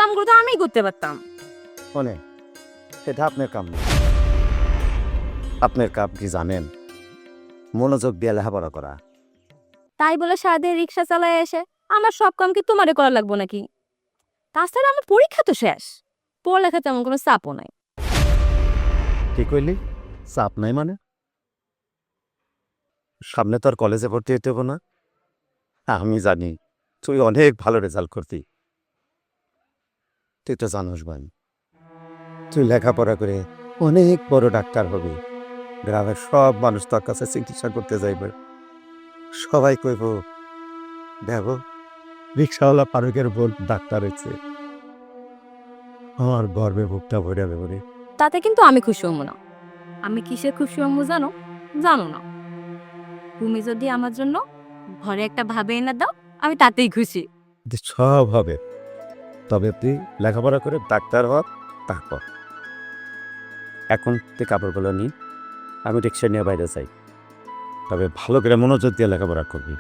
কামগুলো তো আমিই করতে পারতাম। শোনে, এটা আপনার কাম না। আপনার কাম কি জানেন? মনোযোগ দিয়ে লেখাপড়া করা। তাই বলে সারাদিন রিক্সা চালায় এসে আমার সব কাম কি তোমারে করা লাগবো নাকি? তাছাড়া আমার পরীক্ষা তো শেষ, পড়ালেখা তেমন কোনো চাপও নাই। কি কইলি? চাপ নাই মানে? সামনে তো আর কলেজে ভর্তি হইতে হবো না। আমি জানি তুই অনেক ভালো রেজাল্ট করতি। তুই তো জানোস ভাই, তুই লেখাপড়া করে অনেক বড় ডাক্তার হবি। গ্রামের সব মানুষ তোর কাছে চিকিৎসা করতে যাইবে। সবাই কইব, দেখো রিক্সাওয়ালা ফারুকের বোন ডাক্তার হয়েছে। আমার গর্বে বুকটা ভরে যাবে রে। তাতে কিন্তু আমি খুশি হবো না। আমি কিসে খুশি হবো জানো? জানো না? তুমি যদি আমার জন্য ঘরে একটা ভাবে এনে দাও, আমি তাতেই খুশি। সব হবে, তবে তুই লেখাপড়া করে ডাক্তার হ। তারপর এখন তুই কাপড়গুলো নি, আমি রিক্সা নিয়ে বাইরে যাই। তবে ভালো করে মনোযোগ দিয়ে লেখাপড়া করবি।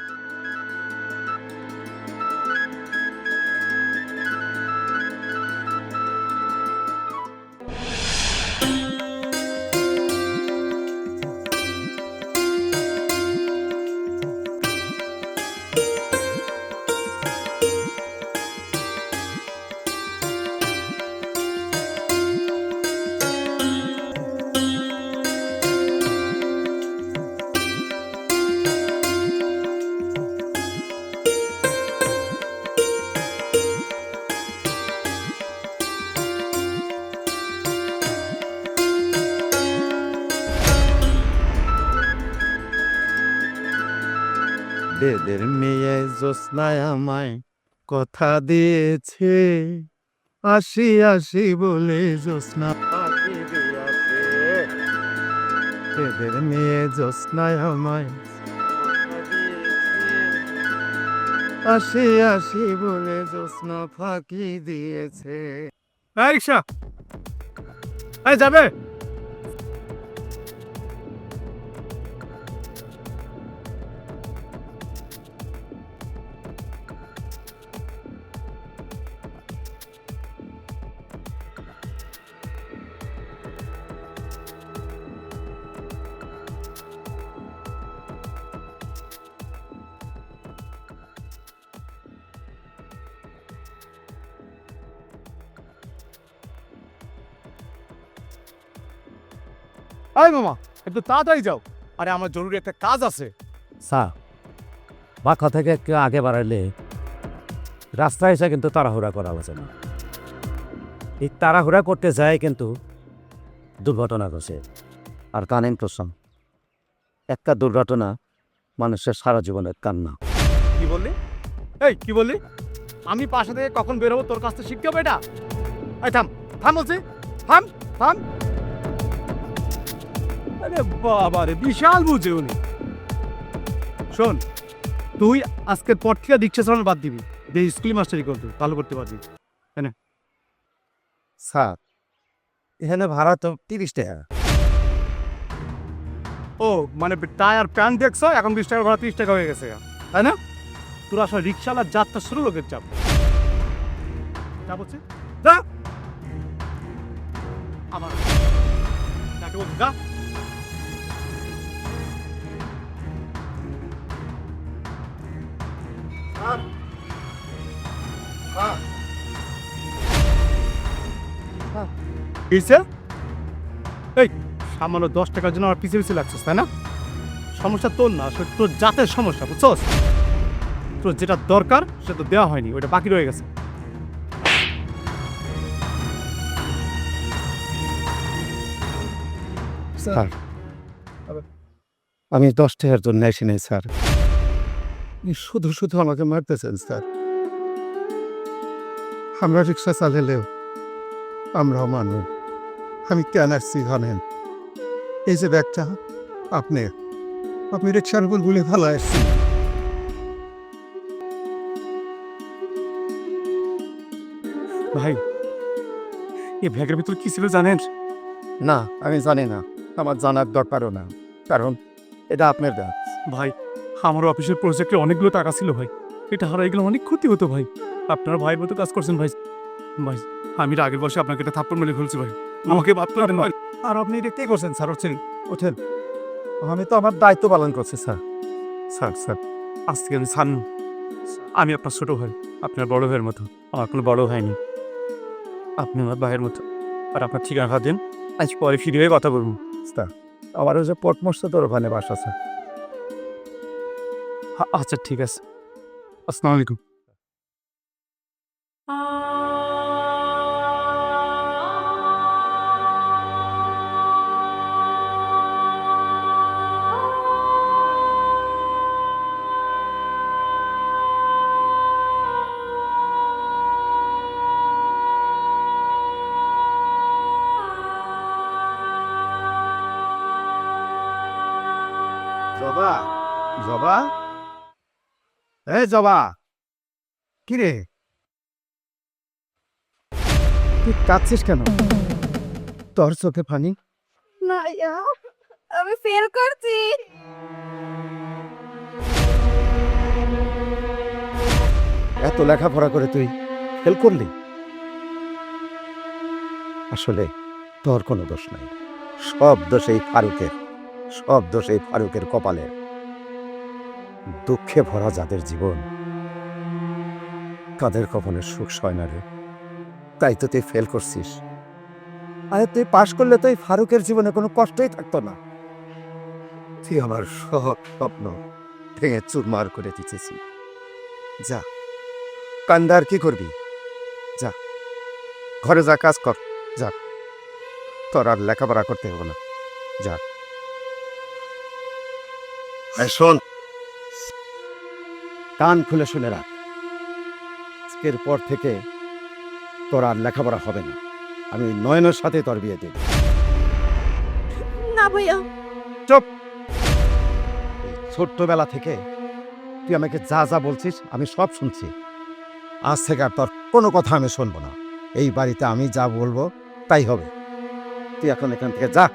বেদের মেয়ে জ্যোৎস্নায় আমায় কথা দিয়েছে, আসি আসি বলে জ্যোৎস্না ফাঁকি দিয়াছে। বেদের মেয়ে জ্যোৎস্নায় আমায় কথা দিয়েছে, আসি আসি বলে জ্যোৎস্না ফাঁকি দিয়েছে। রিক্সা যাবে। আয় মামা, একটু তাড়াতাড়ি যাও। আরে আমার জরুরি একটা কাজ আছে। স্যার, বাঁকা থেকে একটু আগে বাড়াইলে রাস্তায় এসে কিন্তু তাড়াহুড়া করা হচ্ছে না। এই তাড়াহুড়া করতে যায় কিন্তু দুর্ঘটনা ঘটে। আর কানেন প্রশ্ন, একটা দুর্ঘটনা মানুষের সারা জীবনের কান্না। কি বললি? এই কি বললি? আমি পাশে থেকে কখন বের হবো তোর কাছ থেকে শিখতে হবে এটা? এই থাম, থাম বলছি, থাম থাম। আরে বাবা রে, বিশাল বুঝে উনি। শোন, তুই আজকের পর থেকে রিক্সা চালানো বাদ দিবি, যে স্কুল মাস্টারি করবি, ভালো করতে পারবি। স্যার, এখানে ভাড়া তো 30 টাকা। ও মানে টায়ার প্যান দেখছো, এখন 20 টাকা ভাড়া 30 টাকা হয়ে গেছে, তাই না? তোর আসলে রিক্সাওয়ালার যাত্রা শুরু লোকের চাপ। যা বলছি যা। আমার যাকে বলছি যা। কিসে? এই সামান্য 10 টাকার জন্য আমার পিছিয়ে পিছিয়ে লাগছিস, তাই না? সমস্যা তোর না, আসলে তোর জাতের সমস্যা, বুঝছস? তোর যেটা দরকার সেটা তো দেওয়া হয়নি, ওটা বাকি রয়ে গেছে। স্যার, আমি 10 টাকার জন্য আসি নাই স্যার। আপনি শুধু শুধু আমাকে মারতেছেন স্যার। আমরা রিক্সা চালালেও আমরাও মানুষ। আমি কেন আসছি জানেন? এই যে ব্যাগটা আপনি আপনি রিক্সার উপর গুলি ফেলা আসছি। ভাই, এই ব্যাগের ভিতরে কি ছিল জানেন? না, আমি জানি না, আমার জানার দরকারও না, কারণ এটা আপনার ব্যাগ। ভাই, আমার অফিসের প্রজেক্টে অনেকগুলো টাকা ছিল ভাই, এটা হারাই গেলে অনেক ক্ষতি হতো ভাই। আপনারা ভাইয়ের মতো কাজ করছেন ভাই। ভাই আমি আগের বর্ষে আপনাকে একটা থাপ্পড় মেরে ফেলছি ভাই, আমাকে মাফ করে দেন ভাই। আর আপনি এটা কি করছেন স্যার? হচ্ছেন ওঠেন, আমি তো আমার দায়িত্ব পালন করছি স্যার। স্যার স্যার আজ থেকে আমি ছাড়ুন, আমি আপনার ছোট ভাই, আপনার বড় ভাইয়ের মতো। আমার কোনো বড় ভাই নেই, আপনি আমার ভাইয়ের মতো। আর আপনার ঠিকানা দিন, আজ পরে ফিরে হয়ে কথা বলবো। স্যার আমার ওই যে পটমস্ত ওখানে বাসা স্যার। আচ্ছা ঠিক আছে, আসসালামু আলাইকুম। জবা, জবা, এই জবা, কি রে তুই কাঁদছিস কেন? তোর চোখে পানি? না আমি ফেল করছি। এত লেখাপড়া করে তুই ফেল করলি? আসলে তোর কোনো দোষ নাই, সব দোষ এই ফারুকের, সব দোষ এই ফারুকের কপালে। দুঃখে ভরা যাদের জীবন, কাদের কখনো সুখ সয় না রে। তাই তো তুই ফেল করছিস। আরে তুই পাশ করলে তো এই ফারুকের জীবনে কোনো কষ্টই থাকতো না। তুই আমার সব স্বপ্ন ভেঙে চুরমার করে দিতেছিস। যা, কান্দার কি করবি? যা ঘরে যা, কাজ কর, যা। তোর আর লেখাপড়া করতে হবে না, যা। শোন, কান খুলে শুনে রাখ, আজকের পর থেকে তোর আর লেখাপড়া হবে না। আমি নয়নের সাথে তোর বিয়ে দেব। না ভাইয়া। চুপ! এই ছোট্টবেলা থেকে তুই আমাকে যা যা বলছিস আমি সব শুনছি। আজ থেকে আর তোর কোনো কথা আমি শুনবো না। এই বাড়িতে আমি যা বলবো তাই হবে। তুই এখন এখান থেকে যা।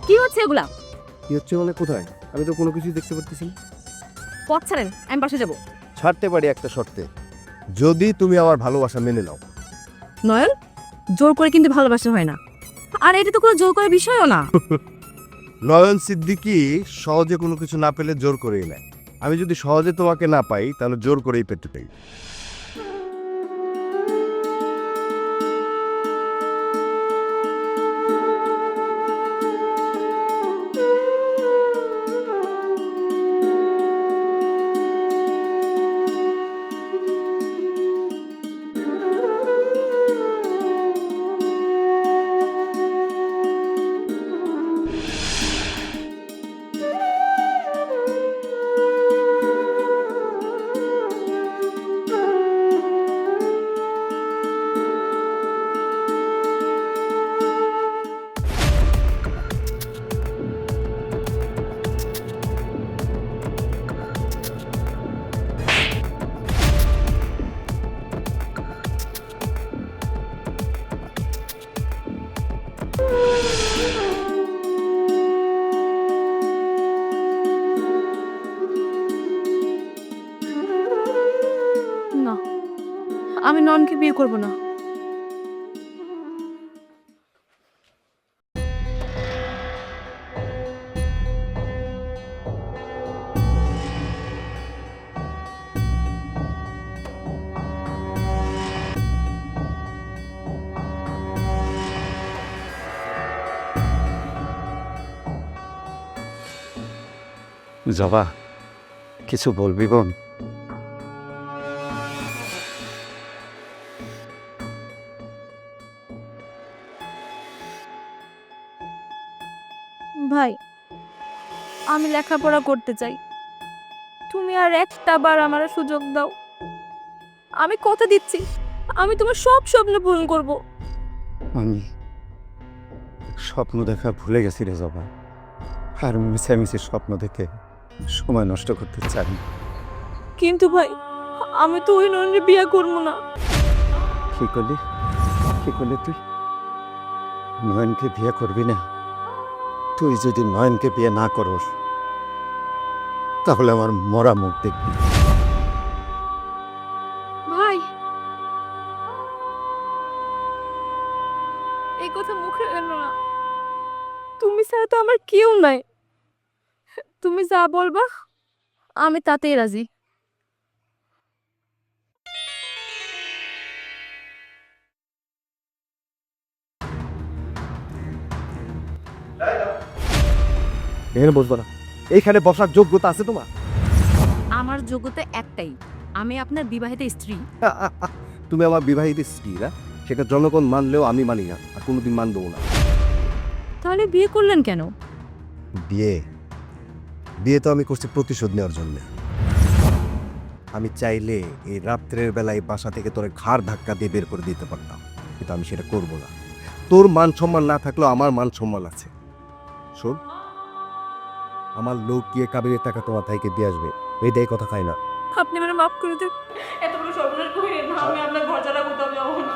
কি হচ্ছে এগুলা? কি হচ্ছে মানে কোথায়? আমি তো কোনো কিছুই দেখতে পারতেছি না। পথ ছাড়েন, আমি বাসে যাব। ছাড়তে পারি একটা শর্তে, যদি তুমি আমার ভালোবাসা মেনে নাও। নয়ন, জোর করে কিন্তু ভালোবাসা হয় না, আর এটা তো কোনো জোর করার বিষয়ও না। নয়ন সিদ্দিকী সহজে কোনো কিছু না পেলে জোর করেই নেয়। আমি যদি সহজে তোমাকে না পাই তাহলে জোর করেই পেতে পাই। না, আমি নয়নকে বিয়ে করব না। জবা, কিছু বলবি বোন? ভাই, আমি লেখাপড়া করতে চাই, তুমি আর একটা বার আমার সুযোগ দাও। আমি কথা দিচ্ছি, আমি তোমার সব স্বপ্ন পূরণ করব। আমি স্বপ্ন দেখা ভুলে গেছি রে জবা, আর মিছামিছি স্বপ্ন দেখে সময় নষ্ট করতে চাই না। কিন্তু ভাই, আমি তো ওই নয়নরে বিয়ে করবো না। কি করলি? কি করলি তুই? নয়নকে বিয়ে করবি না? তুই যদি নয়নকে বিয়ে না করস তাহলে আমার মরা মুখ দেখবি। ভাই, এই কথা মুখে এলো না। তুমি ছাড়া তো আমার কেউ নাই। তুমি যা বলবা আমি তাতেই রাজি। এখানে বসবো না। এইখানে বসার যোগ্যতা আছে তোমার? আমার যোগ্যতা একটাই, আমি আপনার বিবাহিত স্ত্রী। তুমি আমার বিবাহিত স্ত্রী না, সেটা জনগণ মানলেও আমি মানি না, আর কোনোদিন মানবো না। তাহলে বিয়ে করলেন কেন? বিয়ে বিয়ে তো আমি করছি প্রতিশোধ নেওয়ার জন্য। আমি চাইলে এই রাত্রের বেলায় বাসা থেকে তোর ঘাড় ধাক্কা দিয়ে বের করে দিতে পারতাম, কিন্তু আমি সেটা করব না। তোর মান সম্মান না থাকলেও আমার মান সম্মান আছে। শোন, আমার লোক গিয়ে কাবিরের টাকা তোমার ভাইকে দিয়ে আসবে, এই কথা খাই না। আপনি আমার মাফ করে দেন। এত বড় সর্বনাশ করেন না, আমি আপনার ঘর ছাড়া কোথাও যাবো না।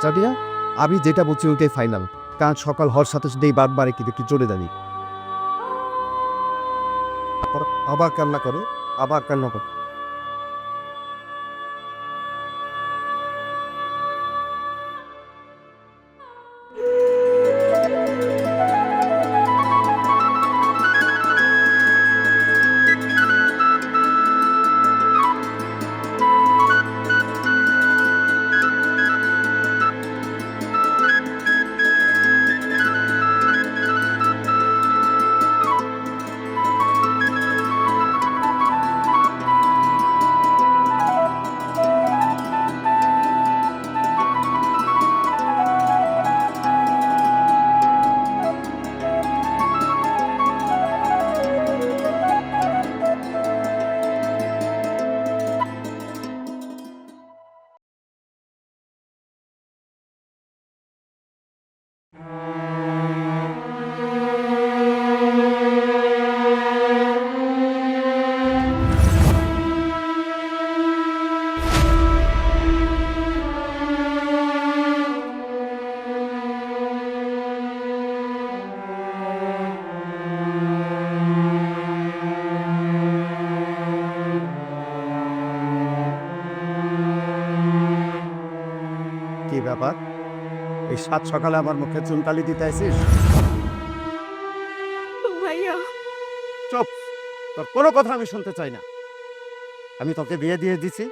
জানিয়া আমি যেটা বলছি ওইটাই ফাইনাল। কাল সকাল হওয়ার সাথে সাথে এই বারবার একটু চলে যাবি। আবার কান্না করো, আবার কান্না করো। কি ব্যাপার? এই সাত সকালে আমার মুখে চুনকালি দিতে আসিস? ভাইয়া, চুপ, তোর কোনো কথা আমি শুনতে চাই না। আমি তোকে বিয়ে দিয়ে দিছি,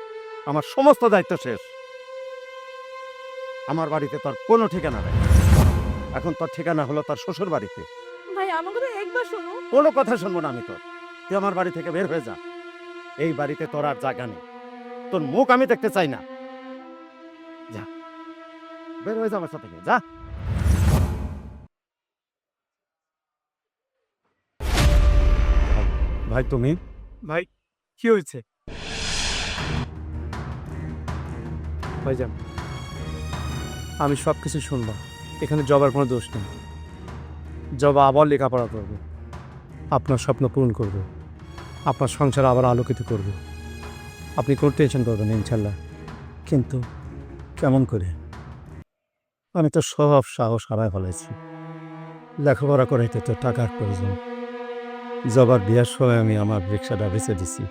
আমার সমস্ত দায়িত্ব শেষ। আমার বাড়িতে তোর কোনো ঠিকানা নেই। এখন তোর ঠিকানা হলো তোর শ্বশুর বাড়িতে। ভাই আমার কথা একবার শোনো। কোনো কথা শুনবো না আমি তোর। তুই আমার বাড়ি থেকে বের হয়ে যা। এই বাড়িতে তোর আর জায়গা নেই, তোর মুখ আমি দেখতে চাই না। যা, বের হয়ে যা আমার সাথে, যা। ভাই তুমি? ভাই কি হয়েছে? ভাইজান, আমি সব কিছু শুনবো। এখানে জবার কোনো দোষ নেই। জবা আবার লেখাপড়া করবে, আপনার স্বপ্ন পূরণ করবে, আপনার সংসার আবার আলোকিত করবে। আপনি কোনো টেনশন করবেন না, ইনশাল্লাহ। কিন্তু কেমন করে? আমি তো সব সাহস হারায় ফেলেছি। লেখাপড়া করাইতে তো টাকার প্রয়োজন। জবার বিয়ার সময় আমি আমার রিক্সাটা বেঁচে দিছি।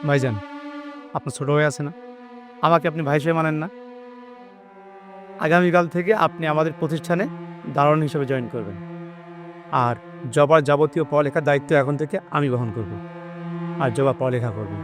ভাইজান, আপনার ছোট ভাই আছে না, আমাকে আপনি ভাই হিসেবে মানেন না? আগামীকাল থেকে আপনি আমাদের প্রতিষ্ঠানে দারোয়ান হিসেবে জয়েন করবেন, আর জবার যাবতীয় পড়ালেখার দায়িত্ব এখন থেকে আমি বহন করব। আর জবা পড়ালেখা করবি।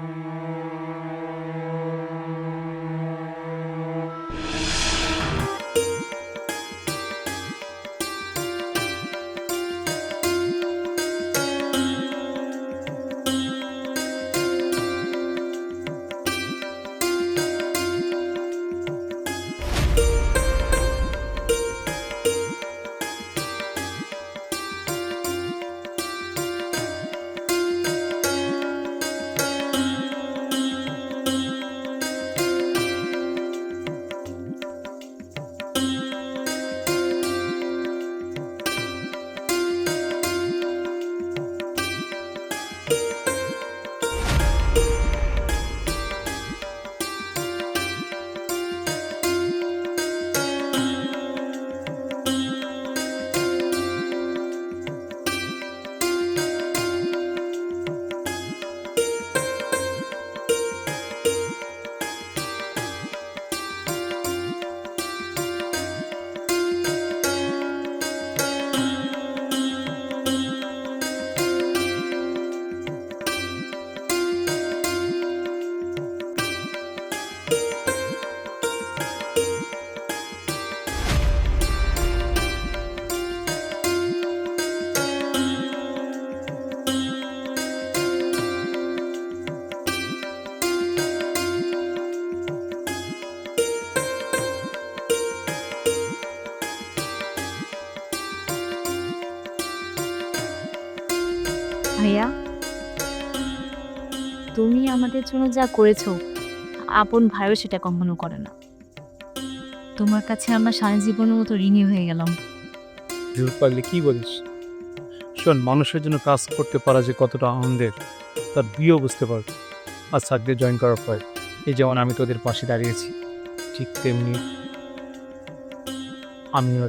ভাইয়া, তুমি আমাদের জন্য যা করেছো আপন ভাইও সেটা কখনো করে না। তোমার কাছে আমার সারা জীবনের মতো ঋণী হয়ে গেলাম। পারলে কি বলিস? শোন, মানুষের জন্য কাজ করতে পারা যে কতটা আনন্দের তার বিয়েও বুঝতে পারবে। আর সাকডে জয়েন করার পর এই যেমন আমি তোদের পাশে দাঁড়িয়েছি, ঠিক তেমনি আমিও।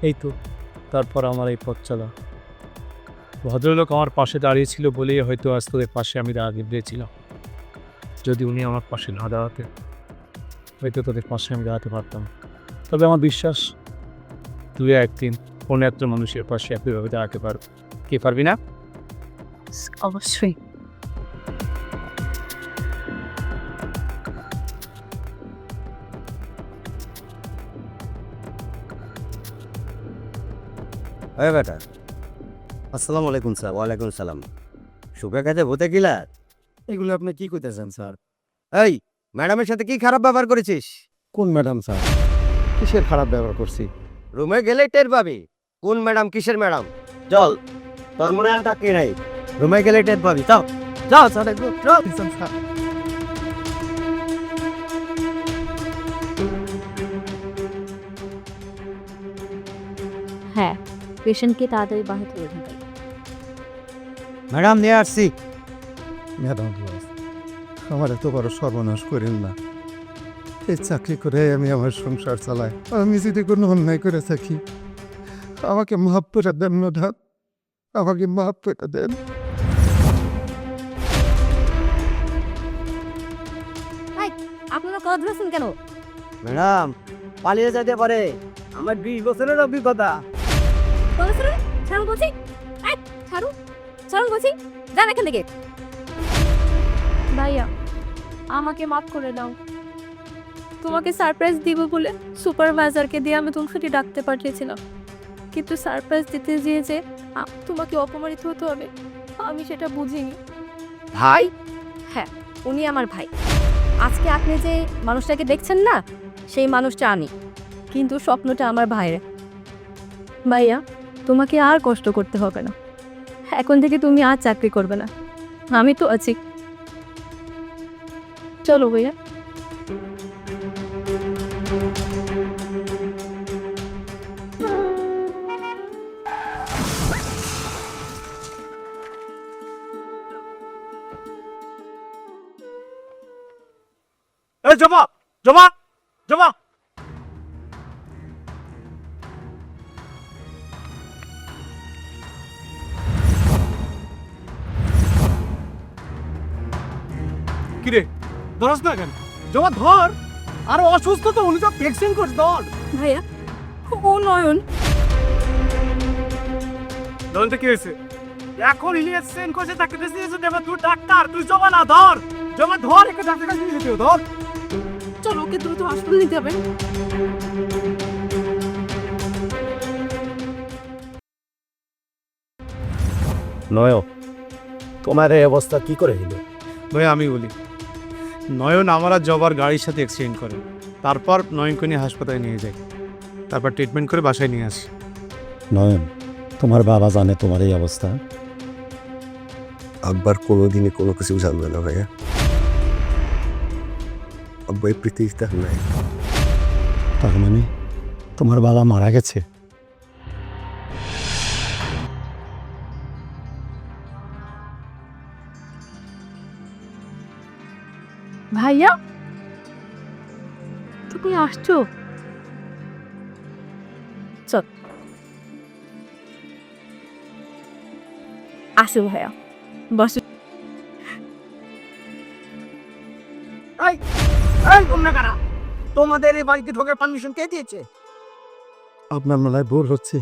এই তো তারপর আমার এই পথ চলা। ভদ্রলোক আমার পাশে দাঁড়িয়েছিল বলেই হয়তো আজ তোদের পাশে আমি দাঁড়িয়েছিলাম। যদি উনি আমার পাশে না দাঁড়াতেন হয়তো তোদের পাশে আমি দাঁড়াতে পারতাম। তবে আমার বিশ্বাস তুই একদিন কোনো একটা মানুষের পাশে একইভাবে দাঁড়াতে পারবি। কি পারবি না? অবশ্যই। হ্যাঁ বেটা, আসসালামু আলাইকুম স্যার। ওয়ালাইকুম সালাম। সুখে কাজে ভূতে কিলা? এগুলো আপনি কি কইতেছেন স্যার? এই ম্যাডামের সাথে কি খারাপ ব্যবহার করেছিস? কোন ম্যাডাম স্যার? কিসের খারাপ ব্যবহার করছি? রুমে গেলে টের পাবি কোন ম্যাডাম কিসের ম্যাডাম। চল, তোর মনে আর তাকিয়ে নাই, রুমে গেলে টের পাবি। চল চল স্যার, চল স্যার। হ্যাঁ, পেশেন্টকে তাড়াতাড়ি বাহির করে দিতে। ম্যাডাম নিয়ে আসছি। ম্যাডাম আমার এত বড় সর্বনাশ করেন না। এই চাকরি করে আমি আমার সংসার চালাই। আমি যদি কোনো অন্যায় করে থাকি আমাকে মাফ করে দেন ম্যাডাম, আমাকে মাফ করে দেন। আপনারা কথা ধরেছেন কেন? ম্যাডাম পালিয়ে যেতে পারে, আমার 20 বছরের অভিজ্ঞতা। ছাড়ুন বলছি, ছাড়ুন বলছি, যান এখান থেকে। ভাইয়া আমাকে মাফ করে দাও। তোমাকে সারপ্রাইজ দিব বলে সুপারভাইজারকে দিয়ে আমি তোমাকে ডাকতে পাঠিয়েছিলাম, কিন্তু সারপ্রাইজ দিতে গিয়ে যে তোমাকে অপমানিত হতে হবে আমি সেটা বুঝিনি। ভাই? হ্যাঁ, উনি আমার ভাই। আজকে আপনি যে মানুষটাকে দেখছেন না, সেই মানুষটা আমি, কিন্তু স্বপ্নটা আমার ভাইয়ের। ভাইয়া তোমাকে আর কষ্ট করতে হবে না, এখন থেকে তুমি আর চাকরি করবে না, আমি তো আছি। চলো ভাইয়া। এই জমা জমা জমা কিরে ধরস না কেন? জমা ধর, আর অসুস্থ তো উনি তো ভ্যাকসিন করছে, ধর। ভাইয়া ও নয়ন। নয়নটা কি হয়েছে? এখন ইলিয়াস সেন করছে, তাকে দিয়েছে দেবে, তুই ডাক্তার, তুই জমা না ধর, জমা ধর, একটা ডাক্তার কাছে নিয়ে যেতে ধর। চলো ওকে দ্রুত হাসপাতালে নিতে হবে। নয়, তোমার এই অবস্থা কি করে হইল? ভাই আমি বলি, নয়ন আমার আর জবার গাড়ির সাথে অ্যাক্সিডেন্ট করে, তারপর নয়নকে নিয়ে হাসপাতালে নিয়ে যাই, তারপর ট্রিটমেন্ট করে বাসায় নিয়ে আসি। নয়ন, তোমার বাবা জানে তোমার এই অবস্থা? আব্বার কোনোদিনই কোনো কিছু জানবে না ভাইয়া। আব্বা এই পৃথিবীতে আর নাই। তার মানে তোমার বাবা মারা গেছে? ভাইয়া তুমি আসছো? চল আসো ভাইয়া, বসো। তোমাদের এই বাড়িতে ঢোকার পারমিশন কে দিয়েছে? আপনার মেলায় ভুল হচ্ছে,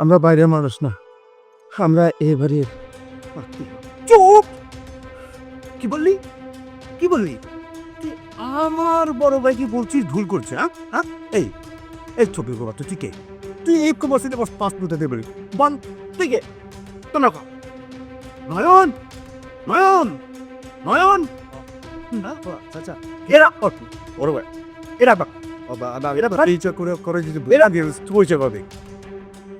আমরা বাইরের মানুষ না, আমরা এ বাড়ির আত্মীয়। চুপ! কি বললি? কি বললি? তুই আমার বড় ভাই কি বলছিস ভুল করছে? হ্যাঁ হ্যাঁ, এই এই ছোট বাবা, তুই কে? তুই এই কমার্সিতে বস, পাঁচ মিনিটে দেবে বল, তুই কে? তোমরা কো নয়ন, নয়ন, নয়ন, আচ্ছা এরা বড় ভাই, এরা বাবা, এরা পরিচয় করে যদি এরা পরিচয় পাবে।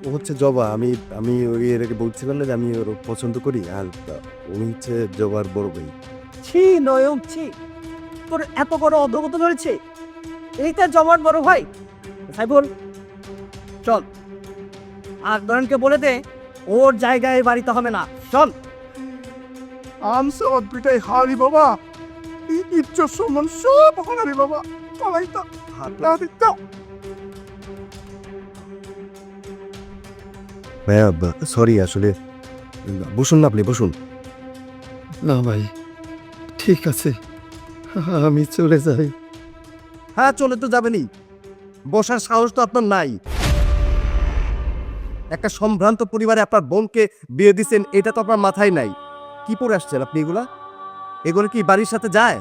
ও হচ্ছে জবা, আমি আমি ওই এর আগে বলছিলাম না যে আমি ওর পছন্দ করি, আর উনি হচ্ছে জবার বড় ভাই। ছি নয়ন ছি, তোর এত বড় অধগত ধরেছে, এইটা জমাট বড় ভাই। সাইবুল চল, আর নয়নকে বলে দে ওর জায়গায় বাড়িতে হবে না, চল। আমসে অদ্ভুতাই হারি বাবা, ইজ্জত সম্মান সব হারি বাবা, পালাই তো না দিতে। ভাইয়া সরি, আসলে বসুন না, আপনি বসুন। না ভাই, ঠিক আছে, আমি চলে যাই। হ্যাঁ চলে তো যাবেনই, বসার সাহস তো আপনার নাই। একটা সম্ভ্রান্ত পরিবারে আপনার বোনকে বিয়ে দিচ্ছেন, এটা তো আপনার মাথায় নাই। কি পরে আসছেন আপনি এগুলা? এগুলো কি বাড়ির সাথে যায়?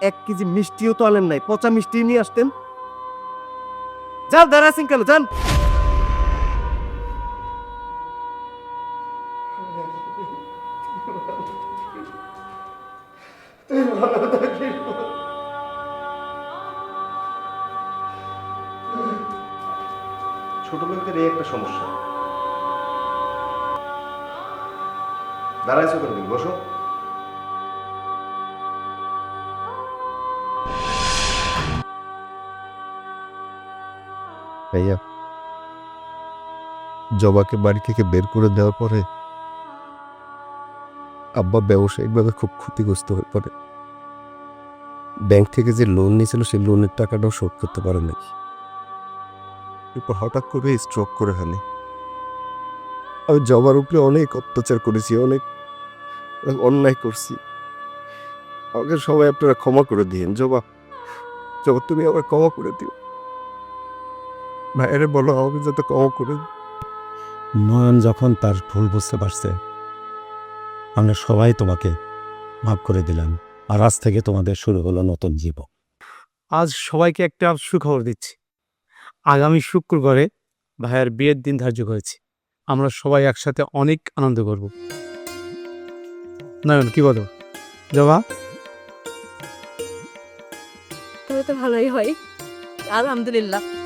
1 কেজি মিষ্টিও তো আনেন নাই, পচা মিষ্টি নিয়ে আসতেন। যান, দাঁড়াচ্ছেন কেন, যান। ছোট লোকদের এই একটা সমস্যা। দাঁড়াইছো কেন, বসো। ভাইয়া, জবাকে বাড়ি থেকে বের করে দেওয়ার পরে আব্বা ব্যবসায়িকভাবে খুব ক্ষতিগ্রস্ত হয়ে পড়ে। ব্যাংক থেকে যে লোন নিয়েছিল সেই লোনের টাকাটাও শোধ করতে পারে নাই। এরপর হঠাৎ করে স্ট্রোক করে ফেলে। আমি জবার উপরে অনেক অত্যাচার করেছি, অনেক অন্যায় করছি। আমাকে সবাই আপনারা ক্ষমা করে দিয়েন। জবা, জবা তুমি আবার ক্ষমা করে দিও। ভাইয়েরে বলো আমাকে যাতে ক্ষমা করে দিও। নয়ন যখন তার ভুল বুঝতে পারছে, আমরা সবাই তোমাকে মাফ করে দিলাম। আর আজ থেকে তোমাদের শুরু হলো নতুন জীবন। আজ সবাইকে একটা সুখবর দিচ্ছি। আগামী শুক্রবারে ভাইয়ের বিয়ের দিন ধার্য করেছি। আমরা সবাই একসাথে অনেক আনন্দ করব। নয়ন কি বলো? জবা, তবে তো ভালোই হয়। আলহামদুলিল্লাহ।